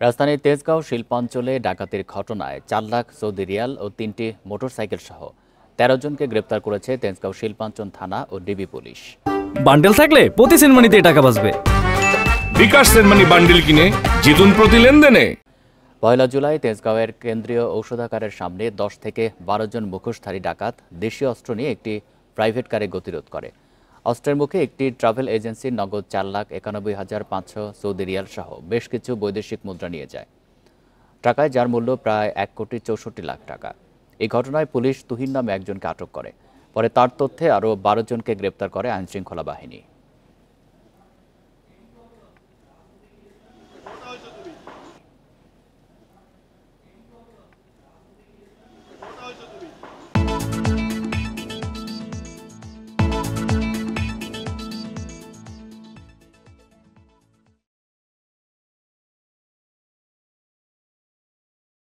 রাজধানীর তেজগাঁও শিল্পাঞ্চলে ডাকাতির ঘটনায় ৪ লাখ সৌদি রিয়াল ও ৩টি মোটরসাইকেল সহ ১৩ জনকে গ্রেপ্তার করেছে তেজগাঁও শিল্পাঞ্চল থানা ও ডিবি পুলিশ। বান্ডেল থাকলে প্রতি সেনমানিতে টাকা বাঁচবে। বিকাশ সেনমানি বান্ডেল কিনে জিতুন প্রতি লেনদেনে। ১ জুলাই তেজগাঁওয়ের কেন্দ্রীয় ঔষধাগারের সামনে ১০ থেকে ১২ জন মুখোশধারী ডাকাত দেশীয় অস্ত্র নিয়ে একটি প্রাইভেট কারে গতিরোধ করে। অস্ত্রের মুখে একটি ট্রাভেল এজেন্সির নগদ ৪,৯১,৫০০ সৌদি রিয়াল সহ বেশ কিছু বৈদেশিক মুদ্রা নিয়ে যায় টাকায়, যার মূল্য প্রায় ১,৬৪,০০,০০০ টাকা। এই ঘটনায় পুলিশ তুহিন নামে একজনকে আটক করে। পরে তার তথ্যে আরও ১২ জনকে গ্রেপ্তার করে আইনশৃঙ্খলা বাহিনী।